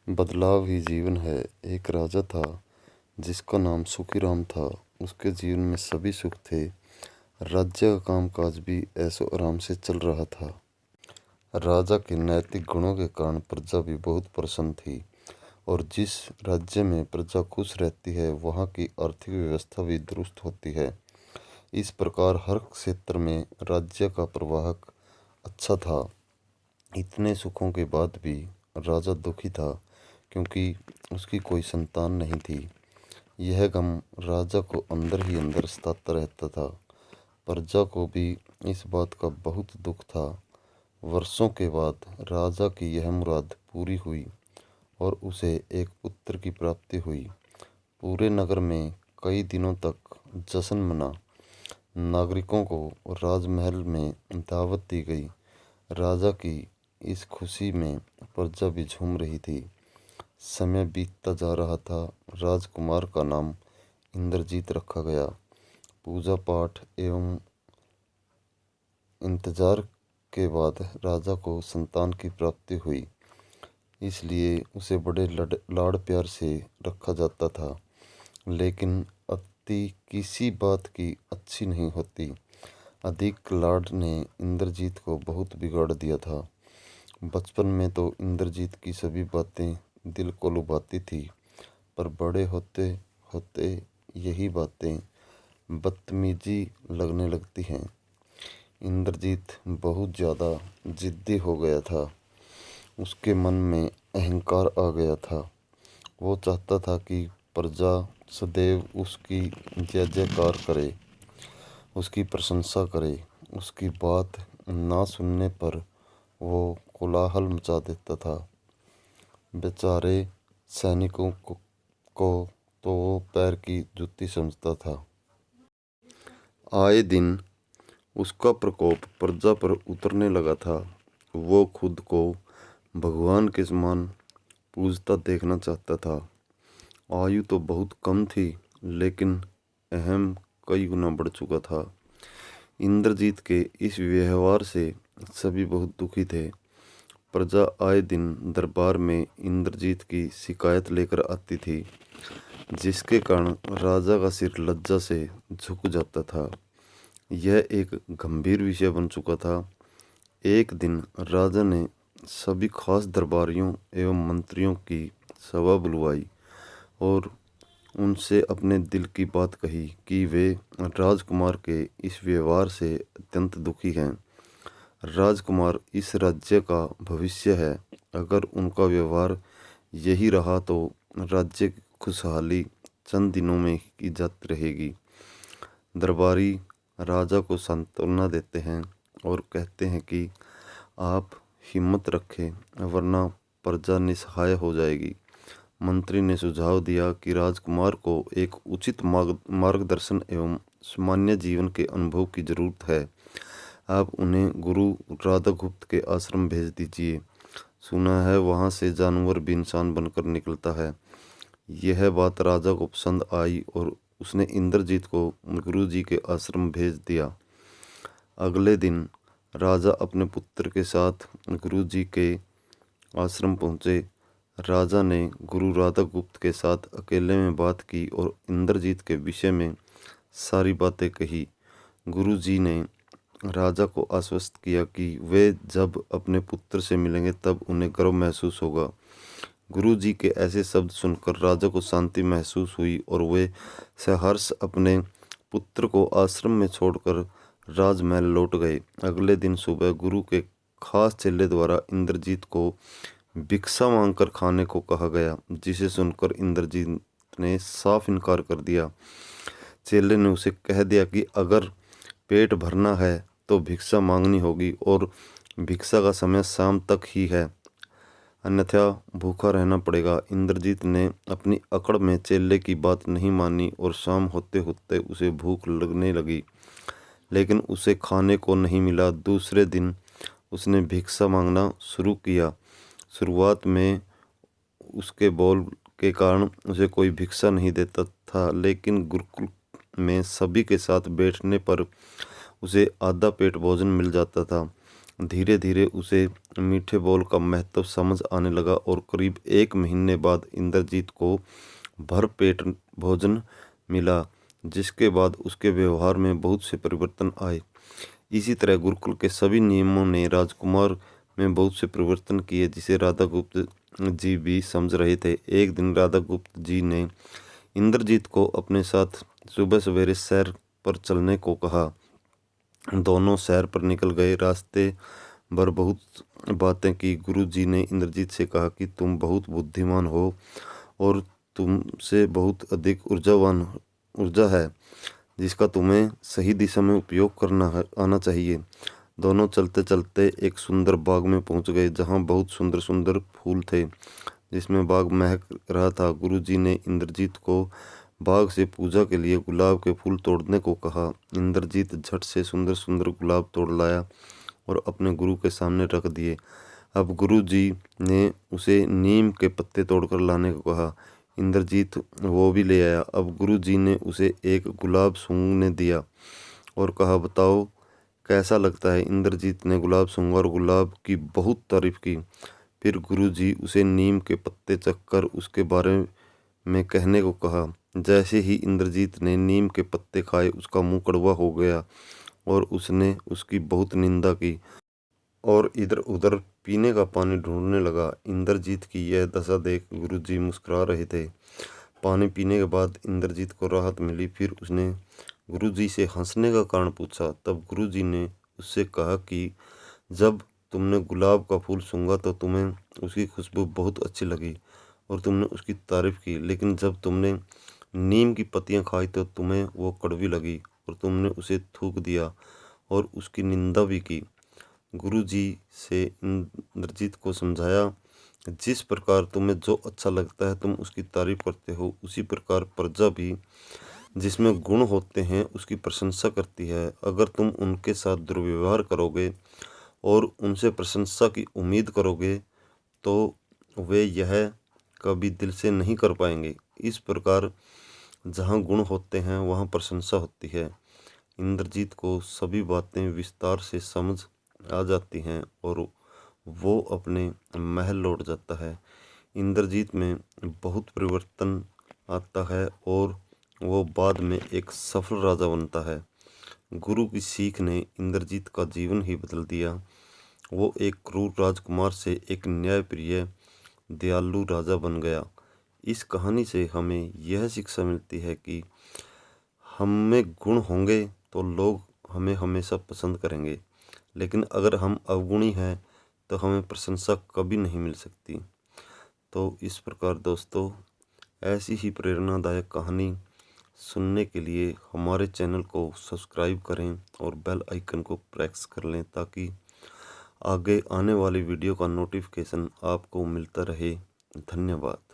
बदलाव ही जीवन है। एक राजा था जिसका नाम सुखीराम था। उसके जीवन में सभी सुख थे। राज्य का कामकाज भी ऐशो आराम से चल रहा था। राजा के नैतिक गुणों के कारण प्रजा भी बहुत प्रसन्न थी और जिस राज्य में प्रजा खुश रहती है वहाँ की आर्थिक व्यवस्था भी दुरुस्त होती है। इस प्रकार हर क्षेत्र में राज्य का प्रवाह अच्छा था। इतने सुखों के बाद भी राजा दुखी था क्योंकि उसकी कोई संतान नहीं थी। यह गम राजा को अंदर ही अंदर सताता रहता था। प्रजा को भी इस बात का बहुत दुख था। वर्षों के बाद राजा की यह मुराद पूरी हुई और उसे एक पुत्र की प्राप्ति हुई। पूरे नगर में कई दिनों तक जश्न मना। नागरिकों को राजमहल में दावत दी गई। राजा की इस खुशी में प्रजा भी झूम रही थी। समय बीतता जा रहा था। राजकुमार का नाम इंद्रजीत रखा गया। पूजा पाठ एवं इंतजार के बाद राजा को संतान की प्राप्ति हुई, इसलिए उसे बड़े लाड़ प्यार से रखा जाता था। लेकिन अति किसी बात की अच्छी नहीं होती। अधिक लाड ने इंद्रजीत को बहुत बिगाड़ दिया था। बचपन में तो इंद्रजीत की सभी बातें दिल को लुभाती थी, पर बड़े होते होते यही बातें बदतमीजी लगने लगती हैं। इंद्रजीत बहुत ज़्यादा जिद्दी हो गया था। उसके मन में अहंकार आ गया था। वो चाहता था कि प्रजा सदैव उसकी जय जयकार करे, उसकी प्रशंसा करे। उसकी बात ना सुनने पर वो कोलाहल मचा देता था। बेचारे सैनिकों को तो वो पैर की जूती समझता था। आए दिन उसका प्रकोप प्रजा पर उतरने लगा था। वो खुद को भगवान के समान पूजता देखना चाहता था। आयु तो बहुत कम थी, लेकिन अहम कई गुना बढ़ चुका था। इंद्रजीत के इस व्यवहार से सभी बहुत दुखी थे। प्रजा आए दिन दरबार में इंद्रजीत की शिकायत लेकर आती थी, जिसके कारण राजा का सिर लज्जा से झुक जाता था। यह एक गंभीर विषय बन चुका था। एक दिन राजा ने सभी खास दरबारियों एवं मंत्रियों की सभा बुलवाई और उनसे अपने दिल की बात कही कि वे राजकुमार के इस व्यवहार से अत्यंत दुखी हैं। राजकुमार इस राज्य का भविष्य है। अगर उनका व्यवहार यही रहा तो राज्य की खुशहाली चंद दिनों में की जाती रहेगी। दरबारी राजा को सांत्वना देते हैं और कहते हैं कि आप हिम्मत रखें, वरना प्रजा निसहाय हो जाएगी। मंत्री ने सुझाव दिया कि राजकुमार को एक उचित मार्गदर्शन एवं सामान्य जीवन के अनुभव की जरूरत है। आप उन्हें गुरु राधागुप्त के आश्रम भेज दीजिए। सुना है वहाँ से जानवर भी इंसान बनकर निकलता है। यह बात राजा को पसंद आई और उसने इंद्रजीत को गुरु जी के आश्रम भेज दिया। अगले दिन राजा अपने पुत्र के साथ गुरु जी के आश्रम पहुँचे। राजा ने गुरु राधागुप्त के साथ अकेले में बात की और इंद्रजीत के विषय में सारी बातें कही। गुरु जी ने राजा को आश्वस्त किया कि वे जब अपने पुत्र से मिलेंगे तब उन्हें गर्व महसूस होगा। गुरु जी के ऐसे शब्द सुनकर राजा को शांति महसूस हुई और वे सहर्ष अपने पुत्र को आश्रम में छोड़कर राजमहल लौट गए। अगले दिन सुबह गुरु के खास चेले द्वारा इंद्रजीत को भिक्षा मांगकर खाने को कहा गया, जिसे सुनकर इंद्रजीत ने साफ इनकार कर दिया। चेले ने उसे कह दिया कि अगर पेट भरना है तो भिक्षा मांगनी होगी और भिक्षा का समय शाम तक ही है, अन्यथा भूखा रहना पड़ेगा। इंद्रजीत ने अपनी अकड़ में चेले की बात नहीं मानी और शाम होते होते उसे भूख लगने लगी, लेकिन उसे खाने को नहीं मिला। दूसरे दिन उसने भिक्षा मांगना शुरू किया। शुरुआत में उसके बोल के कारण उसे कोई भिक्षा नहीं देता था, लेकिन गुरुकुल में सभी के साथ बैठने पर उसे आधा पेट भोजन मिल जाता था। धीरे धीरे उसे मीठे बोल का महत्व समझ आने लगा और करीब 1 महीने बाद इंद्रजीत को भरपेट भोजन मिला, जिसके बाद उसके व्यवहार में बहुत से परिवर्तन आए। इसी तरह गुरुकुल के सभी नियमों ने राजकुमार में बहुत से परिवर्तन किए, जिसे राधा गुप्त जी भी समझ रहे थे। एक दिन राधा गुप्त जी ने इंद्रजीत को अपने साथ सुबह सवेरे सैर पर चलने को कहा। दोनों सैर पर निकल गए। रास्ते भर बहुत बातें की। गुरु जी ने इंद्रजीत से कहा कि तुम बहुत बुद्धिमान हो और तुमसे बहुत अधिक ऊर्जा है, जिसका तुम्हें सही दिशा में उपयोग आना चाहिए। दोनों चलते चलते एक सुंदर बाग में पहुंच गए, जहां बहुत सुंदर सुंदर फूल थे, जिसमें बाग महक रहा था। गुरुजी ने इंद्रजीत को बाग से पूजा के लिए गुलाब के फूल तोड़ने को कहा। इंद्रजीत झट से सुंदर सुंदर गुलाब तोड़ लाया और अपने गुरु के सामने रख दिए। अब गुरु जी ने उसे नीम के पत्ते तोड़कर लाने को कहा। इंद्रजीत वो भी ले आया। अब गुरु जी ने उसे एक गुलाब सूंघने दिया और कहा, बताओ कैसा लगता है। इंद्रजीत ने गुलाब सूंघा और गुलाब की बहुत तारीफ की। फिर गुरु जी उसे नीम के पत्ते चखकर उसके बारे में कहने को कहा। जैसे ही इंद्रजीत ने नीम के पत्ते खाए, उसका मुंह कड़वा हो गया और उसने उसकी बहुत निंदा की और इधर उधर पीने का पानी ढूंढने लगा। इंद्रजीत की यह दशा देख गुरुजी मुस्कुरा रहे थे। पानी पीने के बाद इंद्रजीत को राहत मिली। फिर उसने गुरुजी से हंसने का कारण पूछा। तब गुरुजी ने उससे कहा कि जब तुमने गुलाब का फूल सूंघा तो तुम्हें उसकी खुशबू बहुत अच्छी लगी और तुमने उसकी तारीफ की, लेकिन जब तुमने नीम की पत्तियां खाई तो तुम्हें वो कड़वी लगी और तुमने उसे थूक दिया और उसकी निंदा भी की। गुरुजी से इंद्रजीत को समझाया, जिस प्रकार तुम्हें जो अच्छा लगता है तुम उसकी तारीफ करते हो, उसी प्रकार प्रजा भी जिसमें गुण होते हैं उसकी प्रशंसा करती है। अगर तुम उनके साथ दुर्व्यवहार करोगे और उनसे प्रशंसा की उम्मीद करोगे तो वे यह कभी दिल से नहीं कर पाएंगे। इस प्रकार जहाँ गुण होते हैं वहाँ प्रशंसा होती है। इंद्रजीत को सभी बातें विस्तार से समझ आ जाती हैं और वो अपने महल लौट जाता है। इंद्रजीत में बहुत परिवर्तन आता है और वो बाद में एक सफल राजा बनता है। गुरु की सीख ने इंद्रजीत का जीवन ही बदल दिया। वो एक क्रूर राजकुमार से एक न्यायप्रिय दयालु राजा बन गया। इस कहानी से हमें यह शिक्षा मिलती है कि हम में गुण होंगे तो लोग हमें हमेशा पसंद करेंगे, लेकिन अगर हम अवगुणी हैं तो हमें प्रशंसा कभी नहीं मिल सकती। तो इस प्रकार दोस्तों, ऐसी ही प्रेरणादायक कहानी सुनने के लिए हमारे चैनल को सब्सक्राइब करें और बेल आइकन को प्रेस कर लें, ताकि आगे आने वाली वीडियो का नोटिफिकेशन आपको मिलता रहे। धन्यवाद।